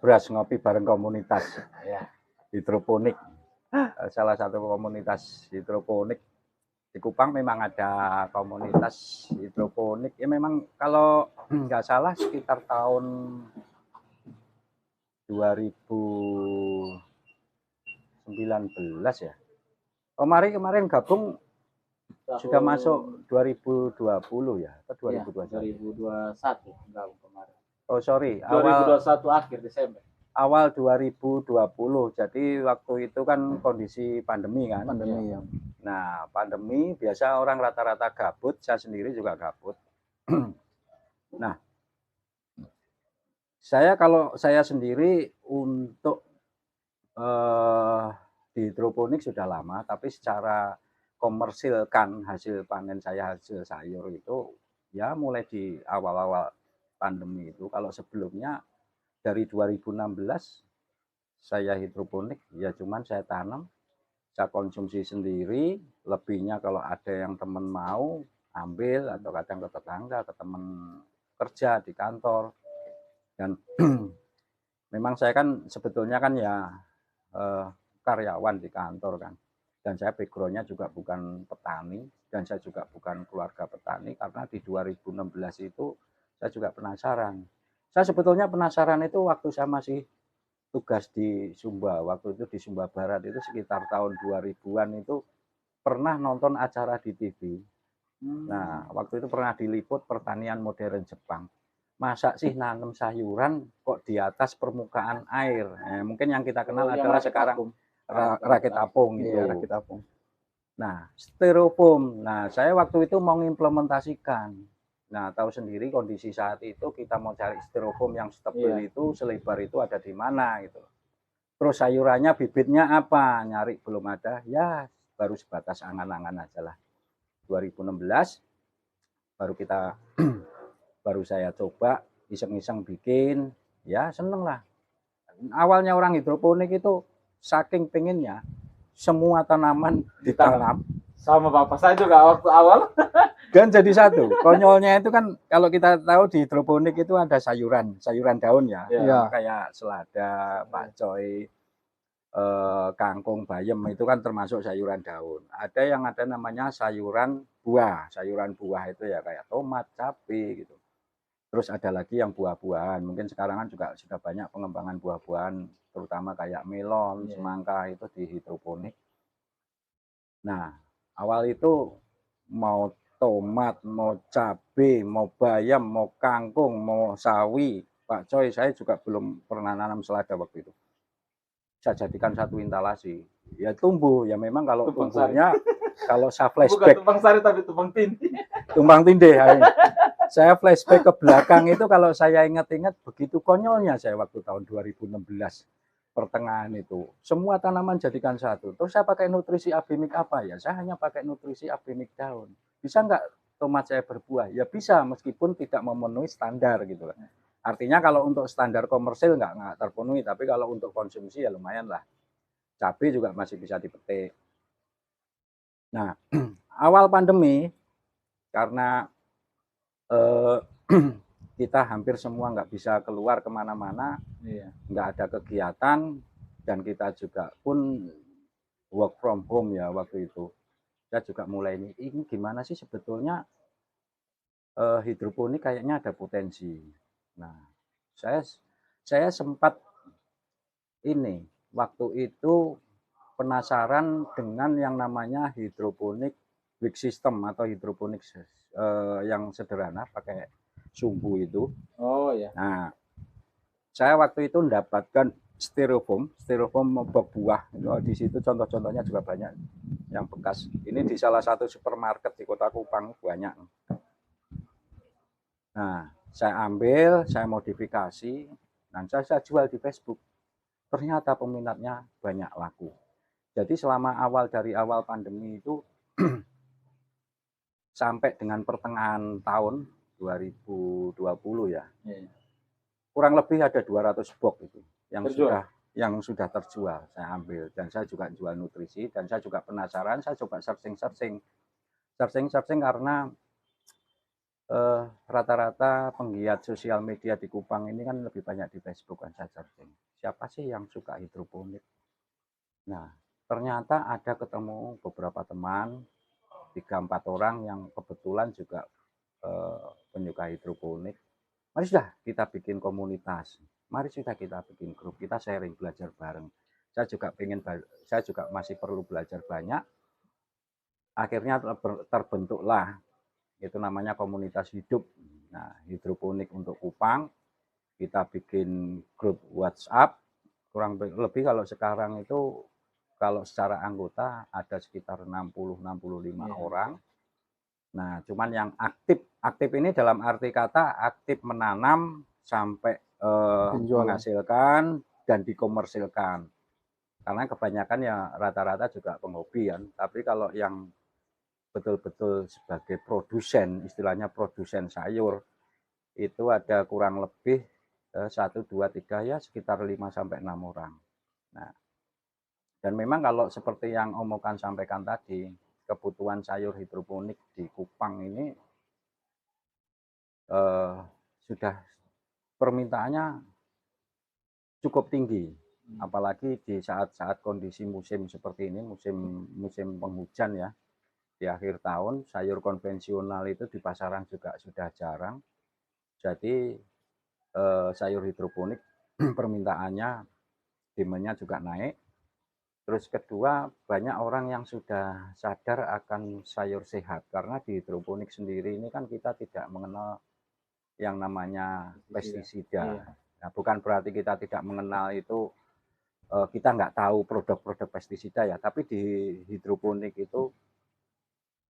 ngobras ngopi bareng komunitas ya hidroponik. Salah satu komunitas hidroponik di Kupang memang ada komunitas hidroponik ya, memang kalau nggak salah sekitar tahun 2019 ya. Kemarin gabung sudah masuk 2020 ya atau 2021? 2021 gabung kemarin. Oh sorry, 2021 akhir Desember. Awal 2020. Jadi waktu itu kan kondisi pandemi kan. Pandemi ya. Nah, pandemi biasa orang rata-rata gabut, saya sendiri juga gabut. Nah, kalau saya sendiri untuk di hidroponik sudah lama, tapi secara komersilkan hasil panen saya, hasil sayur itu ya mulai di awal-awal pandemi itu. Kalau sebelumnya dari 2016 saya hidroponik ya cuman saya tanam, saya konsumsi sendiri, lebihnya kalau ada yang teman mau ambil atau kadang ke tetangga, ke teman kerja di kantor. Dan memang saya kan sebetulnya kan ya karyawan di kantor kan, dan saya backgroundnya juga bukan petani, dan saya juga bukan keluarga petani, karena di 2016 itu saya juga penasaran. Saya sebetulnya penasaran itu waktu saya masih tugas di Sumba, waktu itu di Sumba Barat itu sekitar tahun 2000-an itu pernah nonton acara di TV. Nah, waktu itu pernah diliput pertanian modern Jepang. Masa sih nanam sayuran kok di atas permukaan air? Mungkin yang kita kenal adalah sekarang rakit apung gitu. Iya, rakit apung. Nah, styrofoam. Nah, saya waktu itu mau mengimplementasikan. Nah, tahu sendiri kondisi saat itu kita mau cari styrofoam yang stabil itu selebar itu ada di mana gitu. Terus sayurannya bibitnya apa? Nyari belum ada. Ya, baru sebatas angan-angan aja lah. 2016 baru kita baru saya coba iseng-iseng bikin, ya seneng lah. Awalnya orang hidroponik itu saking pengennya semua tanaman ditanam. Sama bapak saya juga waktu awal. Dan jadi satu. Konyolnya itu kan kalau kita tahu di hidroponik itu ada sayuran daun ya. Kayak selada, pakcoy, kangkung, bayam itu kan termasuk sayuran daun. Ada yang ada namanya sayuran buah. Sayuran buah itu ya kayak tomat, cabai gitu. Terus ada lagi yang buah-buahan. Mungkin sekarang kan juga sudah banyak pengembangan buah-buahan, terutama kayak melon, semangka itu di hidroponik. Nah, awal itu mau tomat, mau cabai, mau bayam, mau kangkung, mau sawi, pakcoy, saya juga belum pernah nanam selada waktu itu. Saya jadikan satu instalasi. Ya tumbuh, ya memang kalau tumbuhnya, kalau saya flashback. Bukan tumpang sari tapi tumpang tindih. Tumpang tindih. Saya flashback ke belakang itu kalau saya ingat-ingat begitu konyolnya saya waktu tahun 2016 pertengahan itu. Semua tanaman jadikan satu. Terus saya pakai nutrisi abimik apa ya? Saya hanya pakai nutrisi abimik daun. Bisa nggak tomat saya berbuah? Ya bisa, meskipun tidak memenuhi standar gitu lah. Artinya kalau untuk standar komersil nggak terpenuhi, tapi kalau untuk konsumsi ya lumayan lah. Cabai juga masih bisa dipetik. Nah, awal pandemi karena kita hampir semua nggak bisa keluar kemana-mana, nggak ada kegiatan, dan kita juga pun work from home ya waktu itu. Saya juga mulai ini gimana sih sebetulnya hidroponik kayaknya ada potensi. Nah, saya sempat ini waktu itu penasaran dengan yang namanya hidroponik weak system atau hidroponik yang sederhana pakai sumbu itu. Oh ya. Nah, saya waktu itu mendapatkan styrofoam box buah. Di situ contoh-contohnya juga banyak yang bekas. Ini di salah satu supermarket di Kota Kupang banyak. Nah, saya ambil, saya modifikasi, dan saya jual di Facebook. Ternyata peminatnya banyak laku. Jadi selama dari awal pandemi itu sampai dengan pertengahan tahun 2020 ya. Kurang lebih ada 200 box itu yang sudah terjual saya ambil, dan saya juga jual nutrisi, dan saya juga penasaran, saya coba searching karena rata-rata penggiat sosial media di Kupang ini kan lebih banyak di Facebook kan saya searching. Siapa sih yang suka hidroponik? Nah, ternyata ada ketemu beberapa teman, 3-4 orang yang kebetulan juga penyuka hidroponik. Mari sudah kita bikin komunitas. Mari sudah kita bikin grup, kita sharing, belajar bareng. Saya juga masih perlu belajar banyak. Akhirnya terbentuklah itu namanya komunitas hidup. Nah, hidroponik untuk Kupang, kita bikin grup WhatsApp, kurang lebih kalau sekarang itu kalau secara anggota ada sekitar 60-65 orang. Nah, cuman yang aktif ini dalam arti kata aktif menanam sampai menghasilkan dan dikomersilkan. Karena kebanyakan ya rata-rata juga penghobian, tapi kalau yang betul-betul sebagai produsen, istilahnya produsen sayur, itu ada kurang lebih 1, 2, 3 ya sekitar 5-6 orang. Nah, dan memang kalau seperti yang Om Okan sampaikan tadi, kebutuhan sayur hidroponik di Kupang ini sudah permintaannya cukup tinggi, apalagi di saat-saat kondisi musim seperti ini, musim penghujan ya. Di akhir tahun sayur konvensional itu di pasaran juga sudah jarang, jadi sayur hidroponik permintaannya, demand-nya juga naik. Terus kedua, banyak orang yang sudah sadar akan sayur sehat, karena di hidroponik sendiri ini kan kita tidak mengenal yang namanya pestisida. Nah, bukan berarti kita tidak mengenal itu kita nggak tahu produk-produk pestisida ya, tapi di hidroponik itu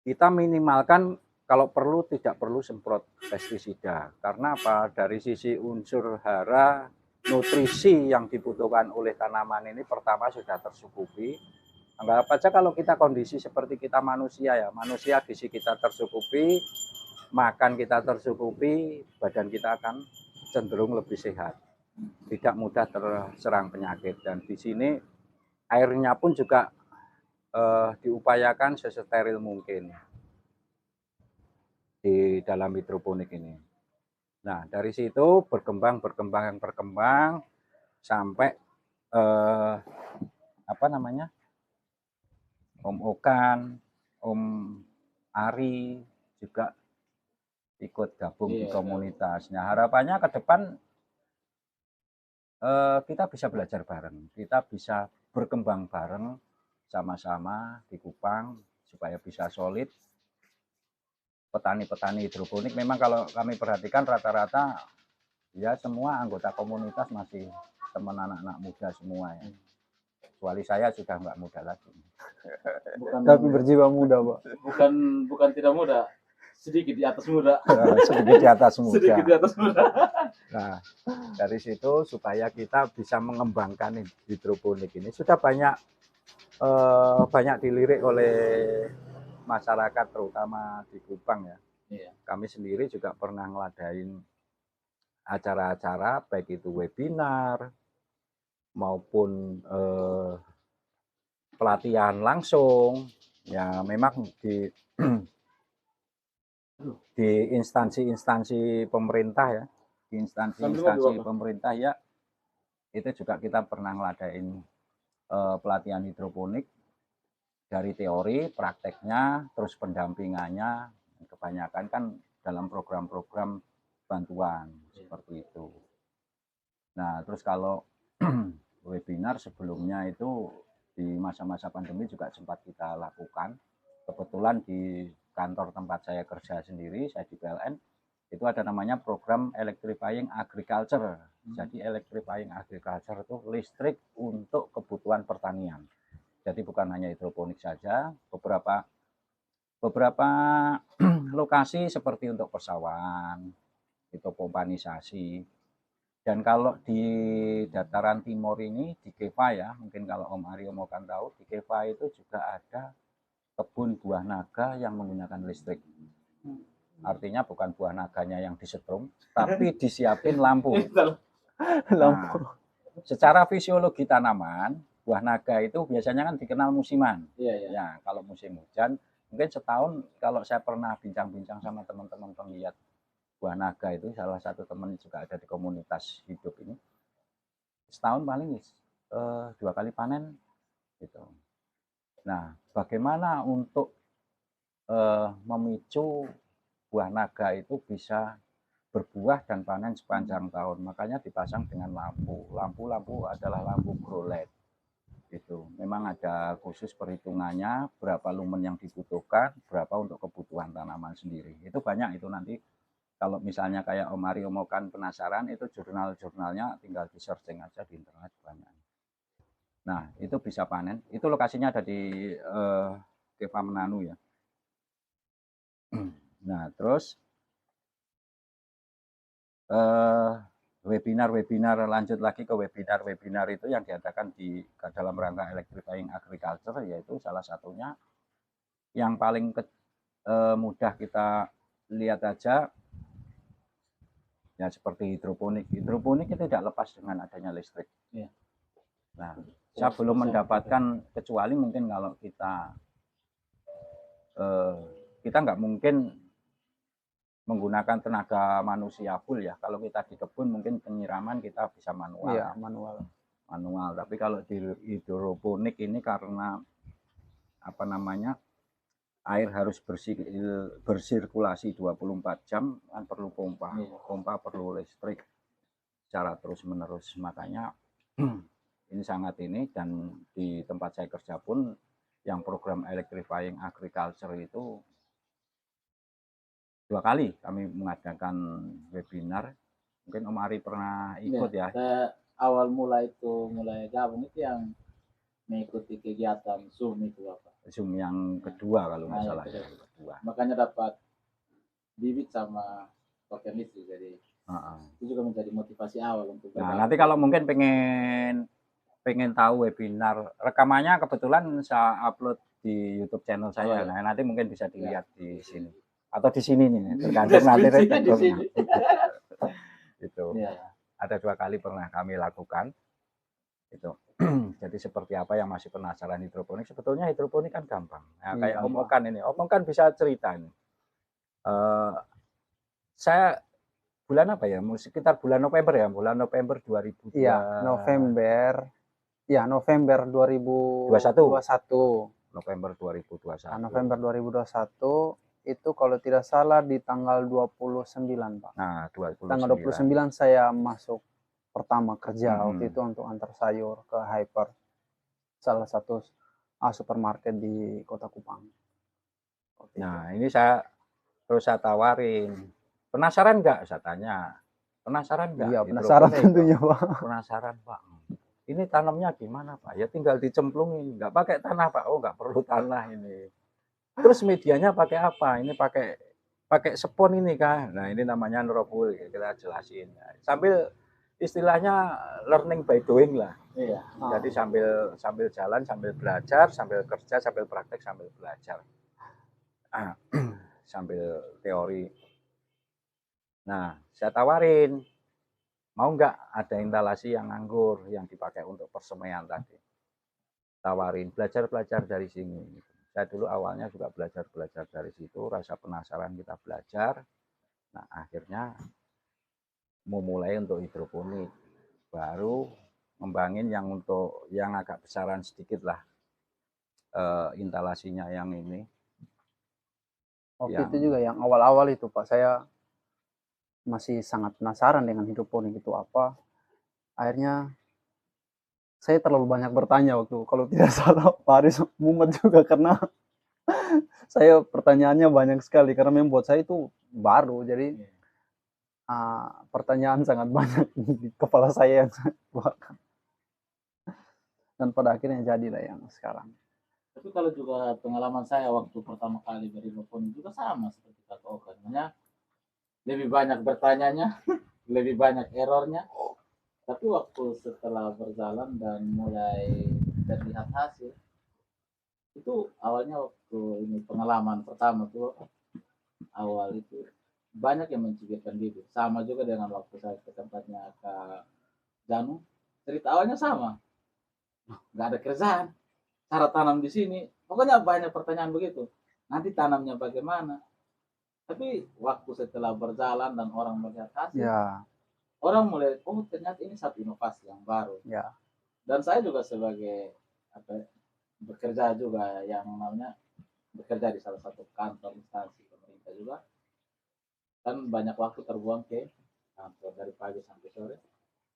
kita minimalkan kalau perlu tidak perlu semprot pestisida. Karena apa? Dari sisi unsur hara, nutrisi yang dibutuhkan oleh tanaman ini pertama sudah tercukupi. Anggap aja kalau kita kondisi seperti kita manusia ya, manusia gizi kita tercukupi, makan kita tercukupi, badan kita akan cenderung lebih sehat, tidak mudah terserang penyakit. Dan di sini airnya pun juga diupayakan sesteril mungkin di dalam hidroponik ini. Nah, dari situ berkembang sampai apa namanya, Om Okan, Om Ari juga ikut gabung di komunitas. Nah, harapannya ke depan kita bisa belajar bareng, kita bisa berkembang bareng sama-sama di Kupang supaya bisa solid. Petani-petani hidroponik memang kalau kami perhatikan rata-rata ya semua anggota komunitas masih teman anak-anak muda semua ya. Kecuali saya sudah nggak muda lagi. Tapi berjiwa muda, Pak. Bukan tidak muda, sedikit di atas muda. Sedikit di atas muda. Sedikit di atas muda. Nah, dari situ supaya kita bisa mengembangkan hidroponik ini sudah banyak dilirik oleh masyarakat terutama di Kupang ya. Iya. Kami sendiri juga pernah ngeladain acara-acara baik itu webinar maupun pelatihan langsung ya, memang di instansi-instansi pemerintah ya, di instansi pemerintah ya, itu juga kita pernah ngeladain pelatihan hidroponik dari teori, prakteknya, terus pendampingannya, kebanyakan kan dalam program-program bantuan seperti itu. Nah, terus kalau webinar sebelumnya itu di masa-masa pandemi juga sempat kita lakukan. Kebetulan di kantor tempat saya kerja sendiri, saya di PLN, itu ada namanya program Electrifying Agriculture. Jadi Electrifying Agriculture itu listrik untuk kebutuhan pertanian. Jadi bukan hanya hidroponik saja, beberapa lokasi seperti untuk persawahan, itu pompanisasi. Dan kalau di dataran timur ini, di Keva ya, mungkin kalau Om Aryo mau kan tahu, di Keva itu juga ada kebun buah naga yang menggunakan listrik. Artinya bukan buah naganya yang disetrum, tapi disiapin lampu. Nah, secara fisiologi tanaman, buah naga itu biasanya kan dikenal musiman. Iya. Ya, kalau musim hujan, mungkin setahun kalau saya pernah bincang-bincang sama teman-teman penggiat buah naga itu salah satu teman juga ada di komunitas hidup ini. Setahun paling 2 kali panen gitu. Nah, bagaimana untuk memicu buah naga itu bisa berbuah dan panen sepanjang tahun. Makanya dipasang dengan lampu. Lampu adalah lampu grow light. Itu memang ada khusus perhitungannya berapa lumen yang dibutuhkan, berapa untuk kebutuhan tanaman sendiri. Itu banyak itu nanti kalau misalnya kayak Om Ari Omokan penasaran itu jurnal-jurnalnya tinggal di searching aja di internet banyak. Nah, itu bisa panen. Itu lokasinya ada di Keva Menanu ya. Nah, terus webinar lanjut lagi ke webinar itu yang diadakan di dalam rangka Electrifying Agriculture, yaitu salah satunya yang paling mudah kita lihat aja ya seperti hidroponik. Hidroponik itu tidak lepas dengan adanya listrik. Ya. Nah, saya belum mendapatkan kecuali mungkin kalau kita nggak mungkin menggunakan tenaga manusia full ya. Kalau kita di kebun mungkin penyiraman kita bisa manual. Iya, manual. Tapi kalau di hidroponik ini karena apa namanya air harus bersirkulasi 24 jam kan perlu pompa. Pompa perlu listrik secara terus menerus. Makanya ini sangat ini, dan di tempat saya kerja pun yang program Electrifying Agriculture itu 2 kali kami mengadakan webinar. Mungkin Om Ari pernah ikut ya. Saya awal mulai gabung itu yang mengikuti kegiatan Zoom itu apa? Zoom yang kedua kalau nggak salah ya. Kedua. Makanya dapat bibit sama token itu, jadi itu juga menjadi motivasi awal untuk bergabung. Nanti kalau mungkin pengen tahu webinar rekamannya kebetulan saya upload di YouTube channel saya. Nah, nanti mungkin bisa dilihat di sini. Atau di sini nih, tergantung nanti itu ada 2 kali pernah kami lakukan itu. Jadi seperti apa yang masih penasaran hidroponik, sebetulnya hidroponik kan gampang. Nah, kayak Om Okan ini, Om Okan bisa cerita ini. Saya bulan apa ya, sekitar bulan November 2000. Iya, November 2021. November 2021. November 2021 itu kalau tidak salah di tanggal 29, Pak. Nah, 29. Tanggal 29 saya masuk pertama kerja waktu itu untuk antar sayur ke Hyper, salah satu supermarket di Kota Kupang. Nah, ini saya tawarin. Penasaran nggak? Saya tanya. Penasaran nggak? Iya, penasaran tentunya, Pak. Penasaran, Pak. Ini tanamnya gimana, Pak? Ya tinggal dicemplungin, nggak pakai tanah, Pak. Oh, nggak perlu tanah ini. Terus medianya pakai apa? Ini pakai spon ini kan. Nah, ini namanya Neuropool, kita jelasin. Sambil istilahnya learning by doing lah. Iya. Jadi sambil jalan, sambil belajar, sambil kerja, sambil praktek, sambil belajar. Sambil teori. Nah, saya tawarin, mau nggak ada instalasi yang anggur yang dipakai untuk persemaian tadi? Tawarin, belajar dari sini. Saya dulu awalnya juga belajar dari situ, rasa penasaran kita belajar. Nah, akhirnya mau mulai untuk hidroponik. Baru ngembangin yang untuk yang agak besaran sedikit lah instalasinya yang ini. Waktu itu juga yang awal-awal itu, Pak, saya masih sangat penasaran dengan hidroponik itu apa. Akhirnya saya terlalu banyak bertanya waktu, kalau tidak salah Pak Aris mumet juga karena saya pertanyaannya banyak sekali karena membuat saya itu baru, jadi pertanyaan sangat banyak di kepala saya yang saya buatkan. Dan pada akhirnya jadilah yang sekarang. Tapi kalau juga pengalaman saya waktu pertama kali berhidroponik juga sama seperti kata Okan, lebih banyak bertanyanya, lebih banyak errornya. Tapi waktu setelah berjalan dan mulai terlihat hasil, itu awalnya waktu ini pengalaman pertama tuh, awal itu banyak yang mencibirkan bibit. Sama juga dengan waktu saya ke tempatnya Kak Janu, cerita awalnya sama, nggak ada kerjaan, cara tanam di sini, pokoknya banyak pertanyaan begitu. Nanti tanamnya bagaimana? Tapi waktu setelah berjalan dan orang melihat hasil, Ya, orang mulai, oh ternyata ini satu inovasi yang baru. ya, Dan saya juga sebagai apa, bekerja juga yang namanya bekerja di salah satu kantor instansi pemerintah juga, kan banyak waktu terbuang ke kantor dari pagi sampai sore.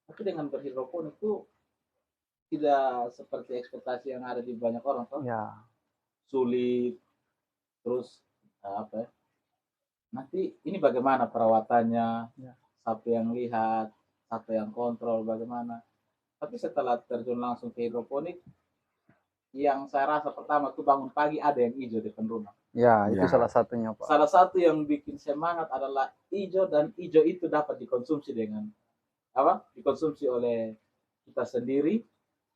Tapi dengan berhidroponik itu tidak seperti ekspektasi yang ada di banyak orang tuh, ya, sulit, terus apa ya, nanti ini bagaimana perawatannya, Ya. siapa yang lihat, siapa yang kontrol bagaimana. Tapi setelah terjun langsung ke hidroponik, yang saya rasa pertama tuh bangun pagi ada yang hijau di depan rumah. ya, itu Ya. salah satunya Pak. Salah satu yang bikin semangat adalah hijau, dan hijau itu dapat dikonsumsi dengan apa? Dikonsumsi oleh kita sendiri,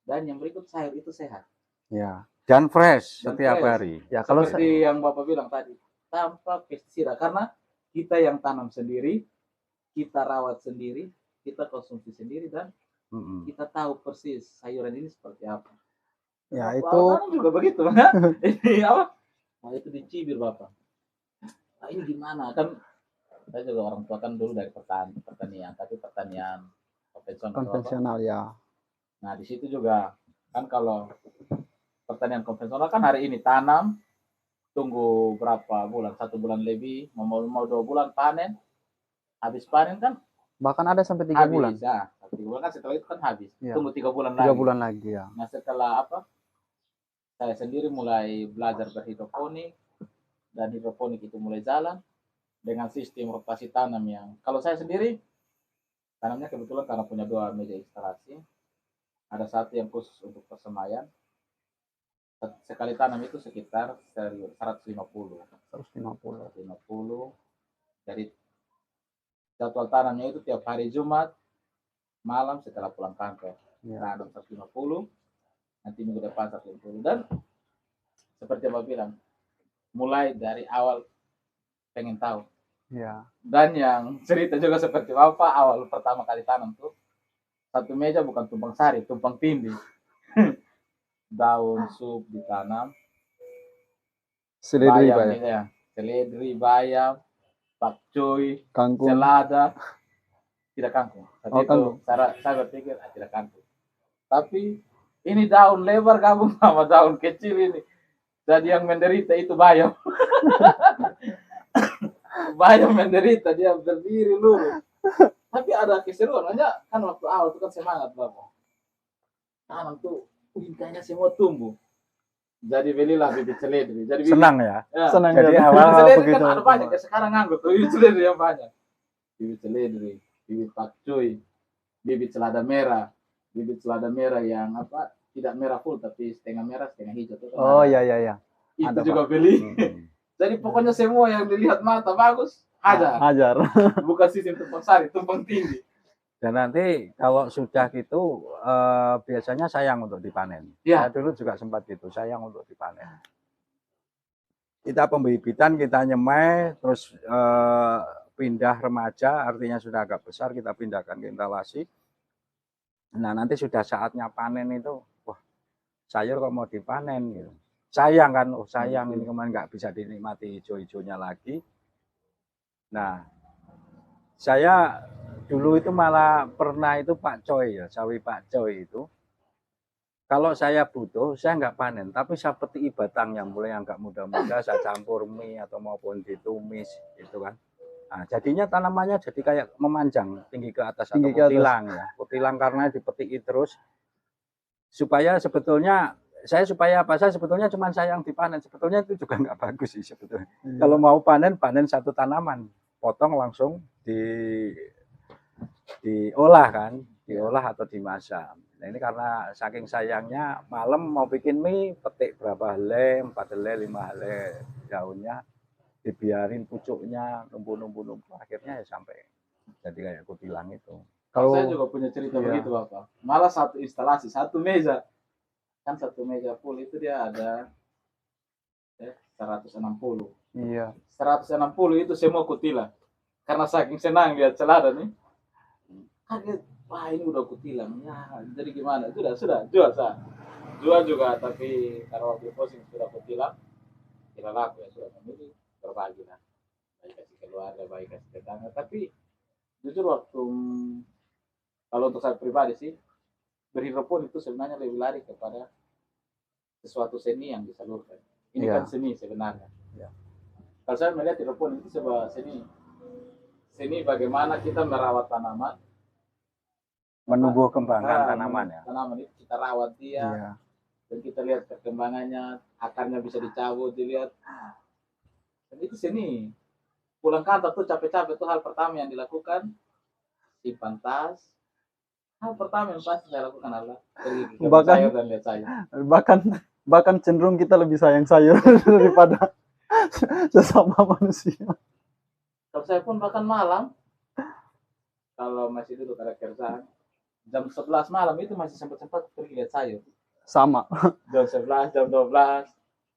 dan yang berikut sayur itu sehat. Ya, Dan fresh Dan setiap fresh. hari. ya kalau Seperti yang Bapak bilang tadi, tanpa pestisida, karena kita yang tanam sendiri, kita rawat sendiri, kita konsumsi sendiri, dan kita tahu persis sayuran ini seperti apa. ya Waktu itu awal tanam juga begitu, ya. Ini apa? Nah, itu dicibir Bapak. Nah, ini gimana? Kan saya juga orang tua kan dulu dari pertanian, tapi pertanian konvensional. konvensional ya. Nah, di situ juga kan kalau pertanian konvensional kan hari ini tanam, tunggu berapa bulan, 1 bulan lebih, mau 2 bulan panen, habis panen kan Bahkan ada sampai 3 bulan. habis, ya 3 bulan kan, setelah itu kan habis, Ya. tunggu 3 bulan 3 lagi. bulan lagi ya. Nah, setelah apa, saya sendiri mulai belajar berhidroponik, dan hidroponik itu mulai jalan dengan sistem rotasi tanam yang, kalau saya sendiri tanamnya kebetulan karena punya 2 meja instalasi, ada satu yang khusus untuk persemaian, sekali tanam itu sekitar 150. 150. Jadi jadwal tanamnya itu tiap hari Jumat malam setelah pulang kantor. Ya. Tanam 150, nanti minggu depan 150. Dan seperti Bapak bilang, mulai dari awal pengen tahu. Ya. Dan yang cerita juga seperti Bapak, awal pertama kali tanam tuh, satu meja bukan tumpang sari, tumpang tindih. Daun sup ditanam, Seledri bayam, Pak ya. ya, seledri, bayam, pakcoy, Kangkung. selada, tidak kangkung. Tapi Oh, itu kangkung. saya berpikir tidak kangkung. Tapi ini daun lebar gabung sama daun kecil ini. Jadi yang menderita itu bayam. Bayam menderita, dia berdiri lurus. Tapi ada keseruan, hanya kan waktu awal itu kan semangat Bapak. Tanam tuh, kayaknya semua tumbuh. Jadi belilah bibit seledri. Jadi bibit, Senang ya. ya. Senang Jadi ya. awal Seledri begitu. kan ada banyak ya, sekarang nganggur tuh bibit seledri yang banyak. Bibit seledri, bibit pakcoy, bibit selada merah yang apa, tidak merah full tapi setengah merah setengah hijau tuh kan. Oh ya ya ya. Itu ada, juga Pak. beli. Jadi pokoknya semua yang dilihat mata bagus hajar. Hajar. Bukan sistem tumpang sari, tumpang tinggi. Dan nanti kalau sudah gitu biasanya sayang untuk dipanen. Ya. Saya dulu juga sempat gitu, sayang untuk dipanen. Kita pembibitan, kita nyemai, terus pindah remaja, artinya sudah agak besar, kita pindahkan ke instalasi. Nah nanti sudah saatnya panen itu, wah sayur kok mau dipanen gitu. Sayang kan, oh sayang ini kemarin nggak bisa dinikmati hijau-hijaunya lagi. Nah saya dulu itu malah pernah itu Pak Coy ya, sawi Pak Coy itu. Kalau saya butuh, saya nggak panen, tapi saya petik batang yang mulai agak muda-muda, saya campur mie atau maupun ditumis, gitu kan. Nah, jadinya tanamannya jadi kayak memanjang tinggi ke atas atau kutilang ya, kutilang karena dipetik terus. Supaya sebetulnya saya sebetulnya cuma sayang dipanen, sebetulnya itu juga nggak bagus sih sebetulnya. Kalau mau panen satu tanaman, potong langsung diolah kan, diolah atau dimasak. Nah ini karena saking sayangnya malam mau bikin mie, petik berapa helai, 4 helai, 5 helai daunnya, dibiarin pucuknya numpu akhirnya ya sampai jadi kayak kutilang itu. Kalau saya juga punya cerita begitu Bapak. Malah satu instalasi, satu meja. Kan satu meja full itu dia ada 160. Iya. 160 itu semua kutilang. Karena saking senang lihat selada nih. Kaget, wah ini udah kutilang. Ya, jadi gimana? Sudah jual saya. Jual juga, tapi karena waktu posting sudah kutilang, tidak laku ya, sudah memilih berbagi lah. baik kasih keluarga, baik kasih tetangga. Tapi jujur waktu kalau untuk saya pribadi sih, berhidropon itu sebenarnya lebih lari kepada sesuatu seni yang disalurkan. Ini Iya. kan seni sebenarnya. Iya. Kalau saya melihat hidropon itu sebuah seni. Seni bagaimana kita merawat tanaman, Menumbuh kembangkan tanaman ya. Tanaman itu kita rawat dia, Iya. dan kita lihat perkembangannya, akarnya bisa dicabut, dilihat. Dan itu seni. Pulang kantor tuh capek-capek tuh hal pertama yang dilakukan, simpan tas. Hal pertama yang pasti saya lakukan adalah pergi ke kebun Bahkan- sayur dan lihat sayur. Bahkan cenderung kita lebih sayang sayur daripada sesama manusia. Kalau saya pun bahkan malam, kalau masih duduk ada kerjaan, jam 11 malam itu masih sempat-sempat pergi lihat sayur. Sama. Jam 11, jam 12.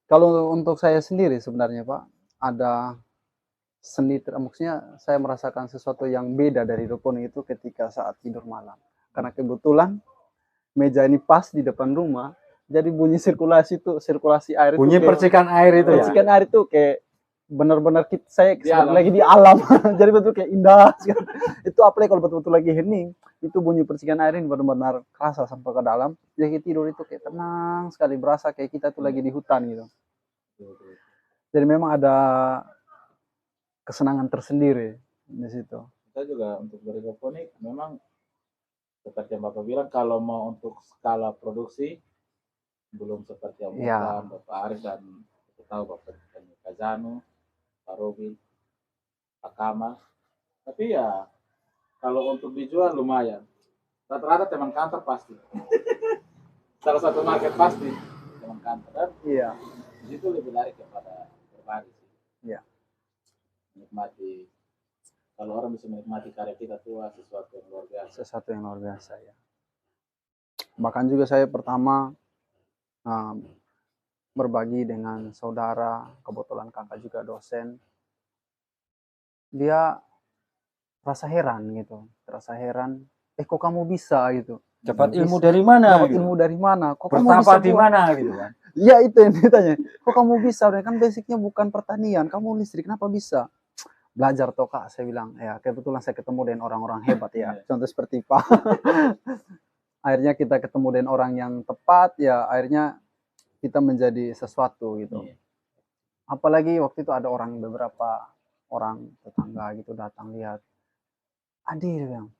Kalau untuk saya sendiri sebenarnya Pak, ada seni maksudnya saya merasakan sesuatu yang beda dari hidroponik itu ketika saat tidur malam. Karena kebetulan meja ini pas di depan rumah, jadi bunyi sirkulasi air itu Bunyi kayak- percikan air itu ya. percikan air itu kayak benar-benar saya Di seperti alam. lagi di alam. Jadi betul kayak indah sekali. Itu apalagi kalau betul-betul lagi hening, itu bunyi percikan air ini benar-benar kerasa sampai ke dalam. Jadi tidur itu kayak tenang sekali, berasa kayak kita tuh lagi di hutan gitu. Jadi memang ada kesenangan tersendiri di situ. Kita juga untuk berhidroponik memang seperti yang Bapak bilang, kalau mau untuk skala produksi belum seperti yang Ya. Bapak Arif dan kita tahu Bapak Kazano, Pak Robin, Pak Kamal. Tapi ya kalau untuk dijual lumayan. Rata-rata teman kantor pasti. Salah satu market pasti teman kantor. Dan Iya. di situ lebih lari kepada berbagi sih. Iya. Menikmati. Kalau orang bisa menikmati karya kita tuh sesuatu yang luar biasa. Sesuatu yang luar biasa ya. Bahkan juga saya pertama berbagi dengan saudara, kebetulan kakak juga dosen. Dia rasa heran gitu, kok kamu bisa gitu. Dapat ilmu dari mana? Dapat gitu. ilmu dari mana? Kok kamu Bertapa bisa di buat? mana gitu kan? Iya itu yang ditanya. Kok kamu bisa? Kan basicnya bukan pertanian, kamu listrik, kenapa bisa? Belajar toh Kak, saya bilang. Ya kebetulan saya ketemu dengan orang-orang hebat ya. Contoh seperti Pak. Akhirnya kita ketemu dengan orang yang tepat ya, akhirnya kita menjadi sesuatu gitu. Iya. Apalagi waktu itu ada beberapa orang tetangga gitu datang lihat. Adi, dia bilang.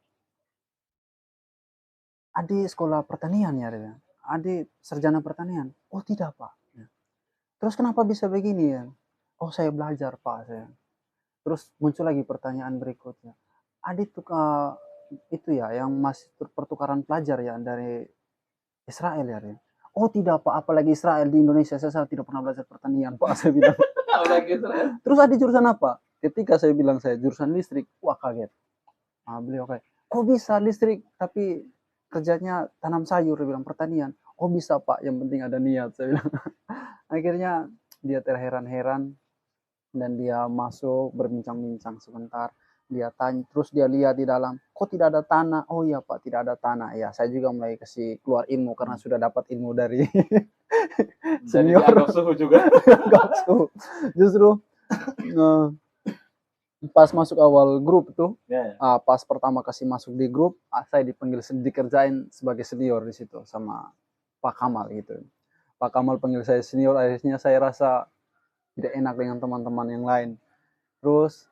Adi sekolah pertanian ya, dia bilang. Adi sarjana pertanian. Oh tidak Pak. Ya. Terus kenapa bisa begini ya? Oh saya belajar Pak. Saya. Terus muncul lagi pertanyaan berikutnya. Adi tuh itu ya yang masih pertukaran pelajar ya dari Israel ya. Dia. Oh tidak Pak, apalagi Israel di Indonesia saya tidak pernah belajar pertanian Pak, saya bilang. Terus Adi jurusan apa? Ketika saya bilang saya jurusan listrik, wah kaget. Beliau kayak, kok bisa listrik tapi kerjanya tanam sayur, dia bilang pertanian. Oh bisa Pak, yang penting ada niat, saya bilang. Akhirnya dia terheran-heran dan dia masuk berbincang-bincang sebentar. Dia tanya, terus dia lihat di dalam, kok tidak ada tanah? Oh iya Pak, tidak ada tanah. Ya saya juga mulai kasih keluar ilmu karena sudah dapat ilmu dari senior. Jadi suhu juga. Justru pas masuk awal grup tuh, pas pertama kasih masuk di grup, saya dipanggil dikerjain sebagai senior di situ sama Pak Kamal gitu. Pak Kamal panggil saya senior, akhirnya saya rasa tidak enak dengan teman-teman yang lain. Terus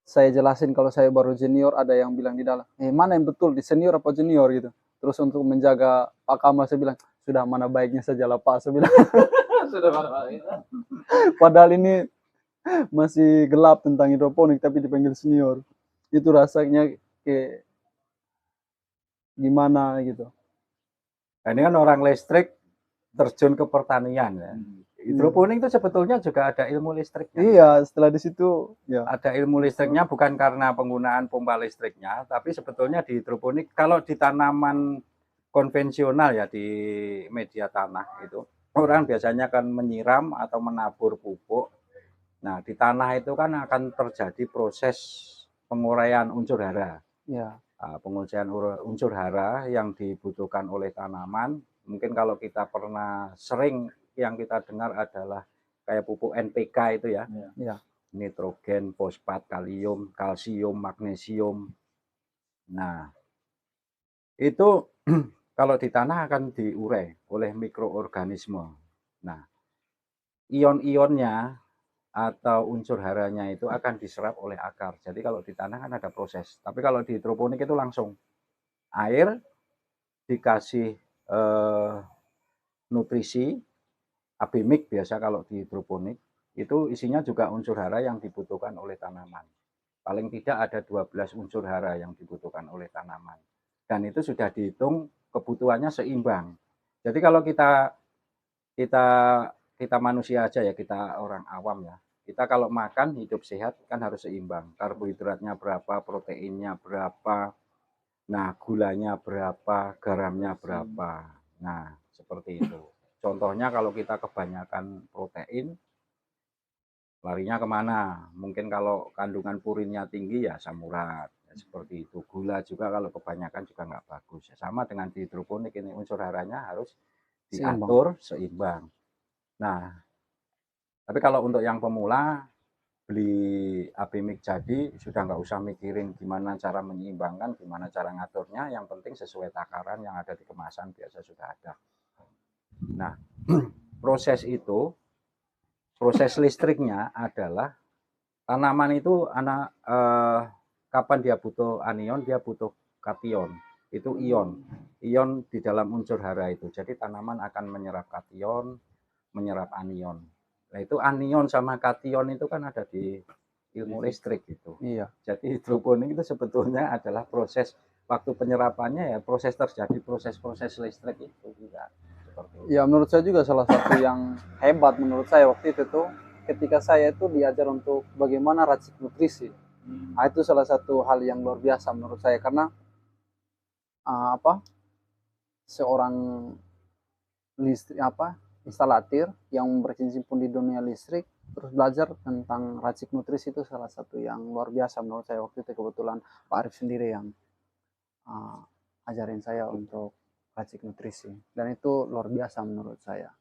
saya jelasin kalau saya baru junior, ada yang bilang di dalam, mana yang betul di senior apa junior gitu. Terus untuk menjaga Pak Kamal saya bilang, sudah mana baiknya saja lah Pak, saya bilang. Sudah mana baiknya. Padahal ini masih gelap tentang hidroponik tapi dipanggil senior. Itu rasanya kayak gimana gitu. Nah, ini kan orang listrik terjun ke pertanian ya. Hidroponik itu sebetulnya juga ada ilmu listriknya. Iya, setelah di situ ya. Ada ilmu listriknya bukan karena penggunaan pompa listriknya, tapi sebetulnya di hidroponik kalau di tanaman konvensional ya di media tanah itu orang biasanya kan menyiram atau menabur pupuk. Nah, di tanah itu kan akan terjadi proses penguraian unsur hara. Ya. Penguraian unsur hara yang dibutuhkan oleh tanaman. Mungkin kalau kita pernah sering yang kita dengar adalah kayak pupuk NPK itu ya. Ya. nitrogen, fosfat, kalium, kalsium, magnesium. Nah, itu kalau di tanah akan diurai oleh mikroorganisme. Nah, ion-ionnya atau unsur haranya itu akan diserap oleh akar. Jadi kalau di tanah kan ada proses. Tapi kalau di hidroponik itu langsung air dikasih nutrisi, abimik biasa kalau di hidroponik, itu isinya juga unsur hara yang dibutuhkan oleh tanaman. Paling tidak ada 12 unsur hara yang dibutuhkan oleh tanaman. Dan itu sudah dihitung kebutuhannya seimbang. Jadi kalau kita kita kita manusia aja ya, kita orang awam ya. Kita kalau makan hidup sehat kan harus seimbang. Karbohidratnya berapa, proteinnya berapa, nah gulanya berapa, garamnya berapa. Nah, seperti itu. Contohnya kalau kita kebanyakan protein, larinya kemana? Mungkin kalau kandungan purinnya tinggi ya asam urat. Ya, seperti itu. Gula juga kalau kebanyakan juga nggak bagus. Ya, sama dengan di hidroponik ini unsur haranya harus diatur seimbang. Nah, tapi kalau untuk yang pemula, beli abimik jadi sudah nggak usah mikirin gimana cara menyeimbangkan, gimana cara ngaturnya, yang penting sesuai takaran yang ada di kemasan biasa sudah ada. Nah, proses listriknya adalah tanaman itu kapan dia butuh anion, dia butuh kation, itu ion di dalam unsur hara itu. Jadi tanaman akan menyerap kation, menyerap anion. Nah itu anion sama kation itu kan ada di ilmu listrik gitu. Iya. Jadi hidroponik itu sebetulnya adalah proses waktu penyerapannya ya proses terjadi proses-proses listrik itu juga. Ya menurut saya juga salah satu yang hebat menurut saya waktu itu tuh ketika saya itu diajar untuk bagaimana racik nutrisi. Nah, itu salah satu hal yang luar biasa menurut saya karena seorang listrik instalatir yang berkecimpung di dunia listrik terus belajar tentang racik nutrisi itu salah satu yang luar biasa menurut saya waktu itu. Kebetulan Pak Arif sendiri yang ajarin saya untuk racik nutrisi dan itu luar biasa menurut saya.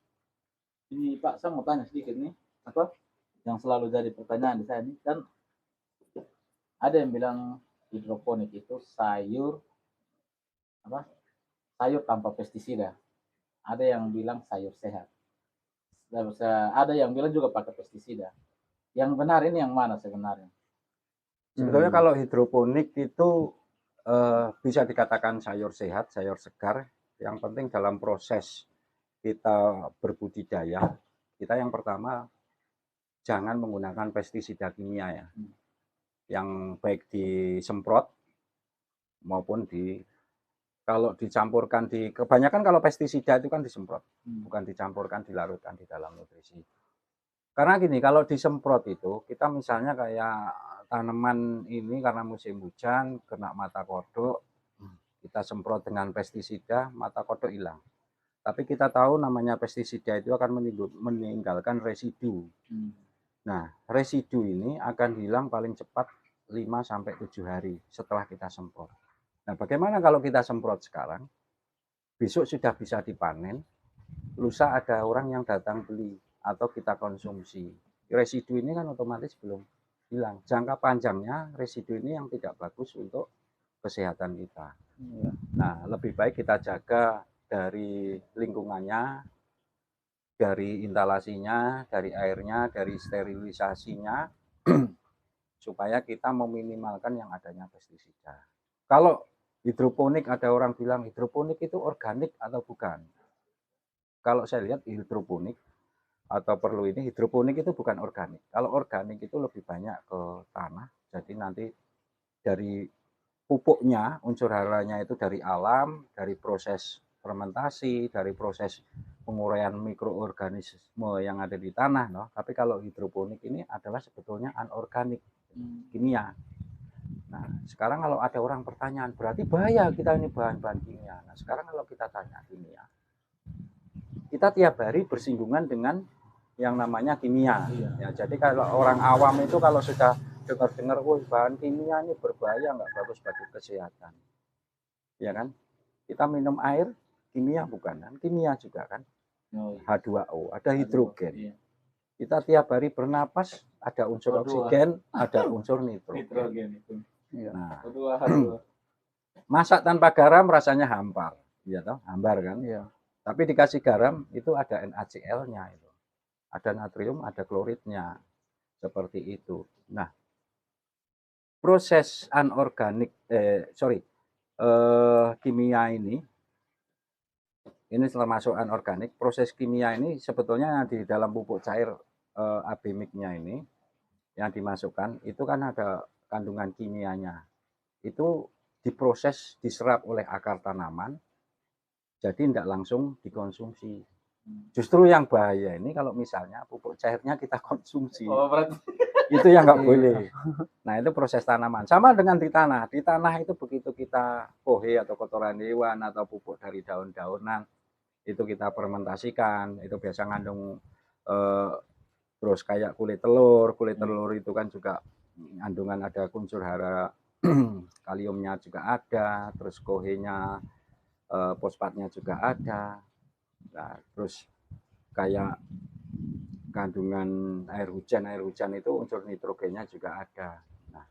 Ini Pak, saya mau tanya sedikit nih, apa yang selalu jadi pertanyaan di saya ini kan ada yang bilang hidroponik itu sayur tanpa pestisida, ada yang bilang sayur sehat, ada yang bilang juga pakai pestisida. Yang benar ini yang mana sebenarnya? Sebetulnya kalau hidroponik itu bisa dikatakan sayur sehat, sayur segar. Yang penting dalam proses kita berbudidaya, kita yang pertama jangan menggunakan pestisida kimia ya. Yang baik disemprot maupun kalau dicampurkan kebanyakan kalau pestisida itu kan disemprot, bukan dicampurkan, dilarutkan di dalam nutrisi. Karena gini, kalau disemprot itu kita misalnya kayak tanaman ini karena musim hujan kena mata kodok, kita semprot dengan pestisida, mata kodok hilang. Tapi kita tahu namanya pestisida itu akan meninggalkan residu. Nah, residu ini akan hilang paling cepat 5-7 hari setelah kita semprot. Nah, bagaimana kalau kita semprot sekarang, besok sudah bisa dipanen, lusa ada orang yang datang beli atau kita konsumsi. Residu ini kan otomatis belum hilang. Jangka panjangnya residu ini yang tidak bagus untuk kesehatan kita. Nah, lebih baik kita jaga dari lingkungannya, dari instalasinya, dari airnya, dari sterilisasinya, supaya kita meminimalkan yang adanya pestisida. Kalau hidroponik, ada orang bilang hidroponik itu organik atau bukan. Kalau saya lihat hidroponik atau perlu ini, hidroponik itu bukan organik. Kalau organik itu lebih banyak ke tanah, jadi nanti dari pupuknya, unsur haranya itu dari alam, dari proses fermentasi, dari proses penguraian mikroorganisme yang ada di tanah. No? Tapi kalau hidroponik ini adalah sebetulnya anorganik, kimia. Nah, sekarang kalau ada orang pertanyaan, berarti bahaya kita ini bahan-bahan kimia. Nah, sekarang kalau kita tanya kimia, kita tiap hari bersinggungan dengan yang namanya kimia. Ya, jadi kalau orang awam itu kalau sudah dengar-dengar, bahan kimia ini berbahaya, nggak bagus bagi kesehatan. Ya kan? Kita minum air, kimia bukan kan? Kimia juga kan? H2O, ada hidrogen. Kita tiap hari bernapas, ada unsur O2. oksigen, ada unsur nitrogen. Nitrogen itu. Iya. Nah, O2, H2. masak tanpa garam rasanya hambar, ya toh, hambar kan. Iya. Tapi dikasih garam itu ada NaCl-nya itu. Ada natrium, ada kloridnya. Seperti itu. Nah, proses anorganik kimia ini termasuk anorganik. Proses kimia ini sebetulnya di dalam pupuk cair AB-mix-nya ini yang dimasukkan itu kan ada kandungan kimianya. Itu diproses, diserap oleh akar tanaman, jadi tidak langsung dikonsumsi. Justru yang bahaya ini kalau misalnya pupuk cairnya kita konsumsi. Oh, berarti Itu yang nggak Iya. boleh. Nah, itu proses tanaman. Sama dengan di tanah. Di tanah itu begitu kita kohe atau kotoran hewan atau pupuk dari daun-daunan, itu kita fermentasikan. Itu biasa ngandung terus kayak kulit telur. Kulit telur itu kan juga kandungan ada unsur hara, kaliumnya juga ada, terus kohenya, fosfatnya juga ada. Nah, terus kayak kandungan air hujan itu unsur nitrogennya juga ada. Nah,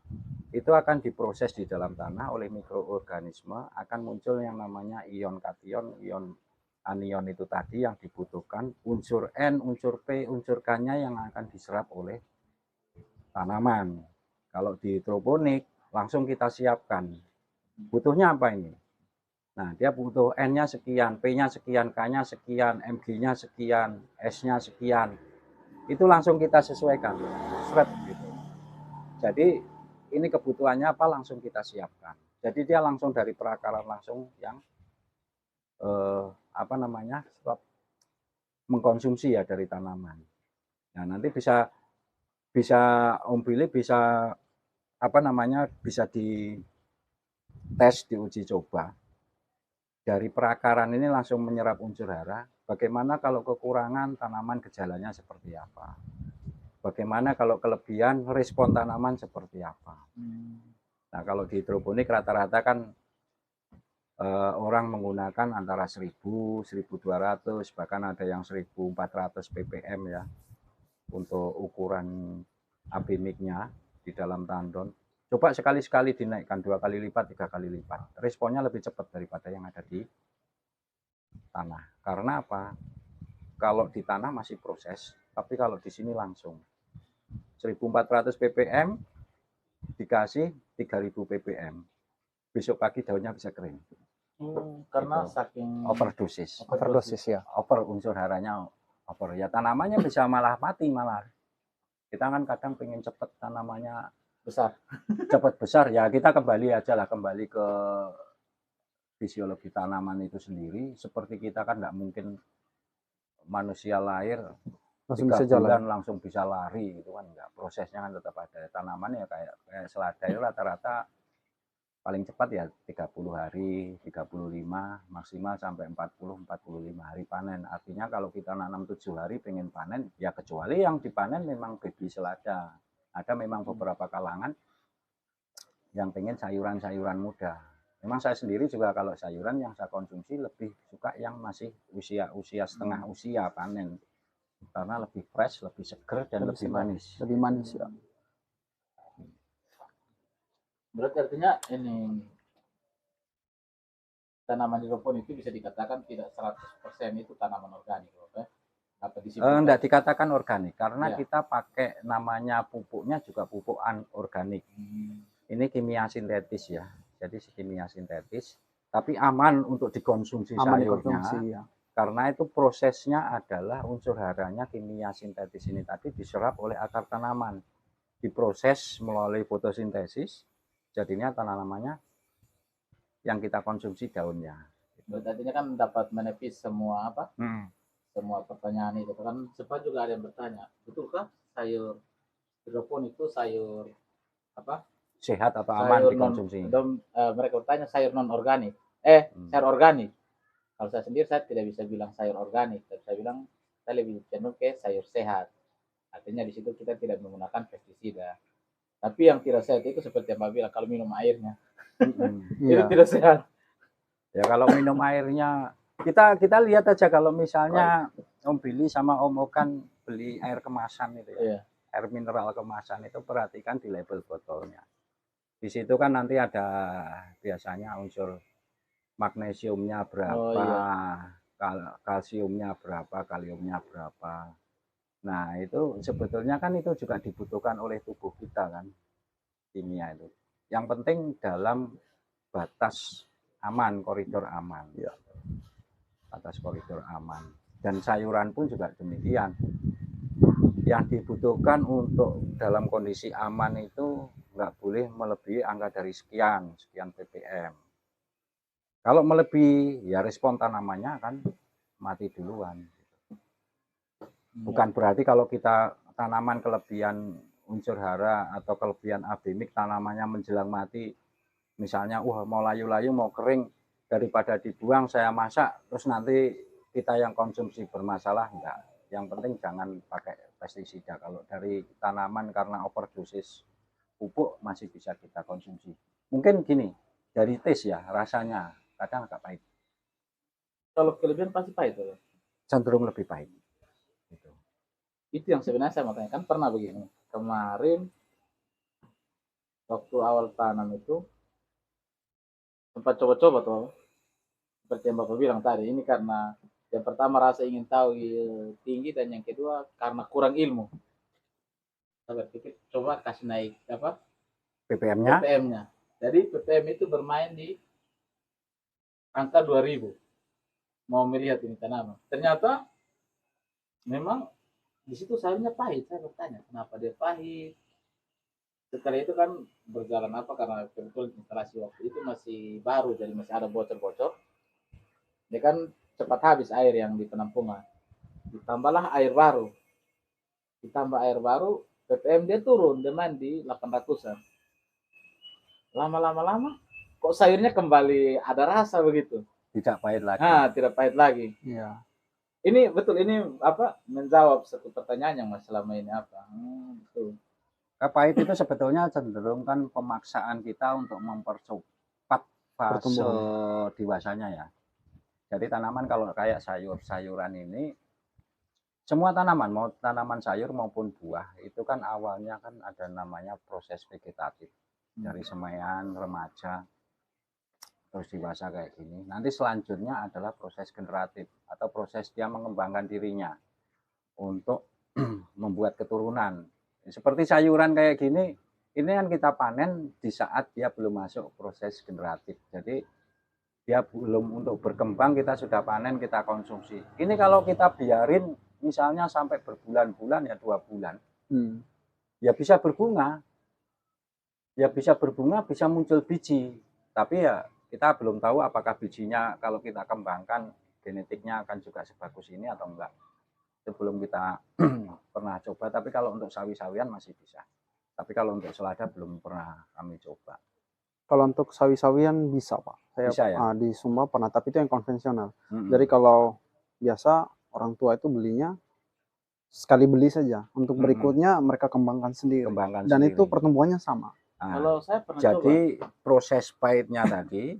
itu akan diproses di dalam tanah oleh mikroorganisme, akan muncul yang namanya ion kation, ion anion itu tadi yang dibutuhkan, unsur N, unsur P, unsur K-nya yang akan diserap oleh tanaman. Kalau di hidroponik langsung kita siapkan. Butuhnya apa ini? Nah, dia butuh N-nya sekian, P-nya sekian, K-nya sekian, Mg-nya sekian, S-nya sekian. Itu langsung kita sesuaikan. Seret gitu. Jadi ini kebutuhannya apa langsung kita siapkan. Jadi dia langsung dari perakaran langsung yang mengkonsumsi ya dari tanaman. Nah, nanti bisa Om Billy bisa bisa dites, diuji coba. Dari perakaran ini langsung menyerap unsur hara. Bagaimana kalau kekurangan tanaman gejalanya seperti apa? Bagaimana kalau kelebihan respon tanaman seperti apa? Nah, kalau di hidroponik rata-rata kan orang menggunakan antara 1000, 1200, bahkan ada yang 1400 ppm ya untuk ukuran AB-mix-nya di dalam tandon. Coba sekali-sekali dinaikkan 2 kali lipat, 3 kali lipat. Responnya lebih cepat daripada yang ada di tanah. Karena apa? Kalau di tanah masih proses, tapi kalau di sini langsung. 1400 ppm dikasih 3000 ppm. Besok pagi daunnya bisa kering. karena Gitu. saking Overdosis. Overdosis ya. Over unsur haranya over. Ya tanamannya bisa malah mati malah. Kita kan kadang pengen cepet tanamannya besar. cepat besar ya, kita kembali aja lah, kembali ke fisiologi tanaman itu sendiri. Seperti kita kan nggak mungkin manusia lahir Langsung 3 bisa jalan. bulan langsung bisa lari, itu kan enggak. Prosesnya kan tetap ada. Tanaman ya kayak selada itu rata-rata paling cepat ya 30 hari, 35, maksimal sampai 40-45 hari panen. Artinya kalau kita nanam 7 hari pengen panen, ya kecuali yang dipanen memang baby selada. Ada memang beberapa kalangan yang pengen sayuran-sayuran muda. Memang saya sendiri juga kalau sayuran yang saya konsumsi lebih suka yang masih usia setengah usia panen. Karena lebih fresh, lebih seger, dan lebih manis. Lebih manis ya. Berarti artinya ini tanaman hidroponik itu bisa dikatakan tidak 100% itu tanaman organik, ya? Apa Enggak dikatakan organik karena Ya. kita pakai namanya pupuknya juga pupuk anorganik. Ini kimia sintetis ya. Jadi kimia sintetis, tapi aman untuk dikonsumsi Aman sayurnya. dikonsumsi ya. Karena itu prosesnya adalah unsur haranya kimia sintetis ini tadi diserap oleh akar tanaman. Diproses melalui fotosintesis, jadinya tanamannya yang kita konsumsi daunnya. Berarti artinya kan dapat menepis semua semua pertanyaan itu kan. Sempat juga ada yang bertanya, betulkah sayur hidroponik itu sayur apa? Sehat atau aman Sayur dikonsumsi? mereka bertanya sayur non organik. Sayur organik. Kalau saya sendiri saya tidak bisa bilang sayur organik, tapi saya bilang saya lebih cenderung ke sayur sehat. Artinya di situ kita tidak menggunakan pestisida. Tapi yang tidak sehat itu seperti yang Mbak bilang, kalau minum airnya itu Iya. tidak sehat. Ya kalau minum airnya kita lihat aja kalau misalnya Om Billy sama Om Okan beli air kemasan itu ya. Iya. air mineral kemasan itu perhatikan di label botolnya. Di situ kan nanti ada biasanya unsur magnesiumnya berapa, kalsiumnya berapa, kaliumnya berapa. Nah, itu sebetulnya kan itu juga dibutuhkan oleh tubuh kita kan, kimia itu. Yang penting dalam batas aman, koridor aman. Ya. Batas koridor aman. Dan sayuran pun juga demikian. Yang dibutuhkan untuk dalam kondisi aman itu nggak boleh melebihi angka dari sekian ppm. Kalau melebihi, ya respon tanamannya akan mati duluan. Bukan berarti kalau kita tanaman kelebihan unsur hara atau kelebihan abimik tanamannya menjelang mati, misalnya mau layu-layu mau kering, daripada dibuang saya masak terus nanti kita yang konsumsi bermasalah, enggak. Yang penting jangan pakai pestisida. Kalau dari tanaman karena overdosis pupuk masih bisa kita konsumsi. Mungkin gini, dari tes ya rasanya kadang agak pahit. Kalau kelebihan pasti pahit ya? Cenderung lebih pahit. Gitu. Itu yang sebenarnya saya mau tanya, kan pernah begini kemarin waktu awal tanam itu sempat coba-coba tuh seperti yang Bapak bilang tadi, ini karena yang pertama rasa ingin tahu tinggi, dan yang kedua karena kurang ilmu. Saya berpikir coba kasih naik apa ppm-nya. Jadi ppm itu bermain di angka 2000, mau melihat ini tanaman. Ternyata memang di situ sayurnya pahit. Saya bertanya kenapa dia pahit. Setelah itu kan berjalan karena kebetulan instalasi waktu itu masih baru, jadi masih ada bocor-bocor. Dia kan cepat habis air yang di penampungan. Ditambahlah air baru. Ditambah air baru, ppm dia turun, dia main di 800-an. Lama-lama kok sayurnya kembali ada rasa begitu. Tidak pahit lagi. Tidak pahit lagi. Iya. Ini betul, ini menjawab satu pertanyaan yang selama ini betul. Pahit itu sebetulnya cenderung kan pemaksaan kita untuk mempercepat fase dewasanya ya. Jadi tanaman kalau kayak sayur-sayuran ini, semua tanaman, mau tanaman sayur maupun buah, itu kan awalnya kan ada namanya proses vegetatif. Dari semaian, remaja, terus dewasa kayak gini. Nanti selanjutnya adalah proses generatif atau proses dia mengembangkan dirinya untuk membuat keturunan. Seperti sayuran kayak gini, ini kan kita panen di saat dia belum masuk proses generatif. Jadi dia belum untuk berkembang, kita sudah panen, kita konsumsi. Ini kalau kita biarin misalnya sampai berbulan-bulan ya 2 bulan, ya bisa berbunga. Ya bisa berbunga, bisa muncul biji. Tapi ya kita belum tahu apakah bijinya kalau kita kembangkan genetiknya akan juga sebagus ini atau enggak. Itu belum kita pernah coba, tapi kalau untuk sawi-sawian masih bisa. Tapi kalau untuk selada belum pernah kami coba. Kalau untuk sawi-sawian bisa Pak. Saya bisa, ya? Di Sumba pernah, tapi itu yang konvensional. Jadi kalau biasa orang tua itu belinya sekali beli saja. Untuk berikutnya mereka kembangkan sendiri. Dan itu pertumbuhannya sama. Kalau saya pernah jadi coba. Proses pahitnya tadi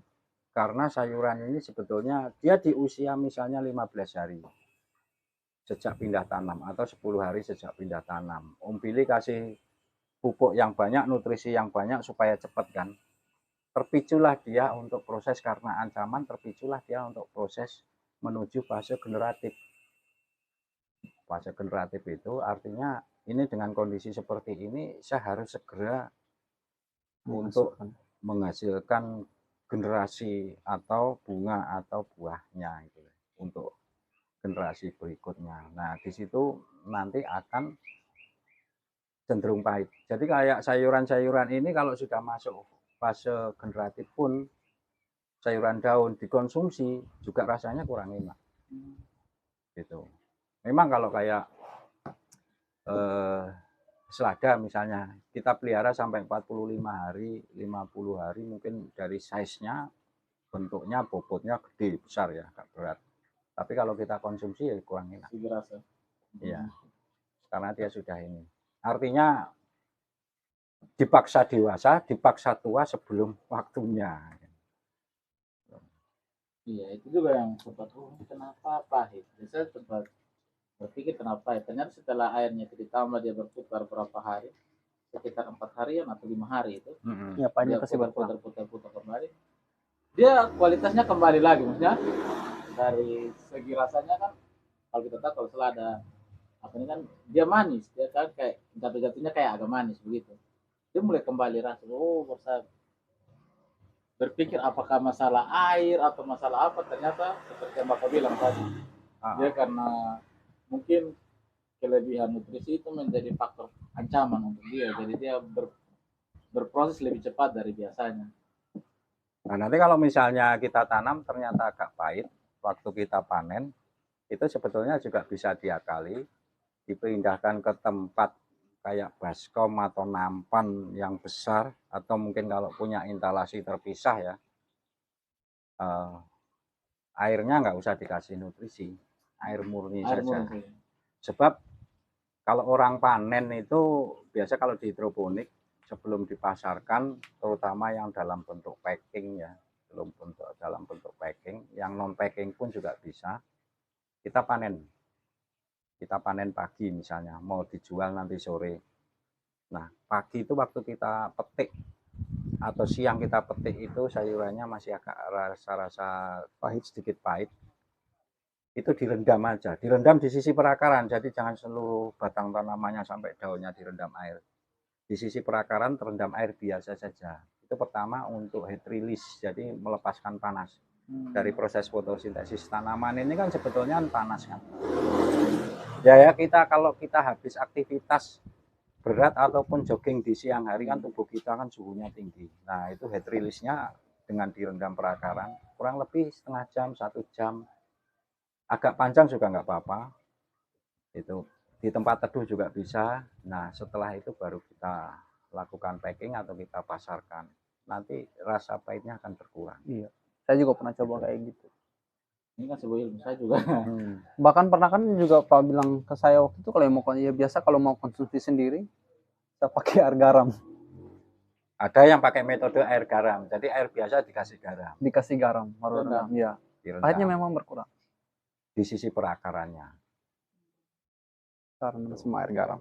karena sayuran ini sebetulnya dia di usia misalnya 15 hari sejak pindah tanam atau 10 hari sejak pindah tanam. Om Billy kasih pupuk yang banyak, nutrisi yang banyak supaya cepat kan. Terpiculah dia untuk proses karena ancaman, terpiculah dia untuk proses menuju fase generatif. Fase generatif itu artinya ini dengan kondisi seperti ini saya harus segera untuk menghasilkan generasi atau bunga atau buahnya itu untuk generasi berikutnya. Nah, di situ nanti akan cenderung pahit. Jadi kayak sayuran-sayuran ini kalau sudah masuk fase generatif pun sayuran daun dikonsumsi juga rasanya kurang enak. Gitu. Memang kalau kayak selada misalnya kita pelihara sampai 45 hari, 50 hari mungkin dari size-nya, bentuknya, bobotnya gede, besar ya, agak berat. Tapi kalau kita konsumsi ya kurang enak. Iya. Karena dia sudah ini. Artinya dipaksa dewasa, dipaksa tua sebelum waktunya. Iya, itu juga yang sempat kenapa pahit. Saya sempat Berpikir kenapa ya? Ternyata setelah airnya itu ditambah dia berputar berapa hari, sekitar 4 harian atau 5 hari itu, Ya, pahitnya dia kasih berkurang. putar kembali. Dia kualitasnya kembali lagi, maksudnya dari segi rasanya kan kalau kita tahu kalau selada apa ini kan dia manis, dia kan kayak jatuh-jatuhnya kayak agak manis begitu. Dia mulai kembali rasa, oh saya berpikir apakah masalah air atau masalah apa, ternyata seperti yang Bapak bilang tadi, dia karena mungkin kelebihan nutrisi itu menjadi faktor ancaman untuk dia, jadi dia berproses lebih cepat dari biasanya. Nah, nanti kalau misalnya kita tanam ternyata agak pahit, waktu kita panen, itu sebetulnya juga bisa diakali, dipindahkan ke tempat kayak baskom atau nampan yang besar, atau mungkin kalau punya instalasi terpisah ya, airnya nggak usah dikasih nutrisi, air murni Air saja. murni. Sebab kalau orang panen itu biasa kalau di hidroponik sebelum dipasarkan, terutama yang dalam bentuk packing ya, belum dalam bentuk packing, yang non packing pun juga bisa. Kita panen pagi misalnya, mau dijual nanti sore. Nah, pagi itu waktu kita petik atau siang kita petik itu sayurannya masih agak rasa-rasa pahit, sedikit pahit. Itu direndam aja, direndam di sisi perakaran, jadi jangan seluruh batang tanamannya sampai daunnya direndam air. Di sisi perakaran terendam air biasa saja. Itu pertama untuk heat release, jadi melepaskan panas. Dari proses fotosintesis tanaman ini kan sebetulnya panas kan. Ya kita kalau kita habis aktivitas berat ataupun jogging di siang hari kan tubuh kita kan suhunya tinggi. Nah itu heat release-nya dengan direndam perakaran kurang lebih setengah jam, 1 jam. Agak panjang juga nggak apa-apa. Itu di tempat teduh juga bisa. Nah setelah itu baru kita lakukan packing atau kita pasarkan. Nanti rasa pahitnya akan berkurang. Iya, saya juga pernah coba kayak gitu. Ini kan sebuah ilmu saya juga. Bahkan pernah kan juga Pak bilang ke saya waktu itu kalau mau ya biasa kalau mau konsumsi sendiri saya pakai air garam. Ada yang pakai metode air garam, jadi air biasa dikasih garam. Dikasih garam, baru rendam. Iya. Pahitnya memang berkurang. Di sisi perakarannya. Karena semua air garam.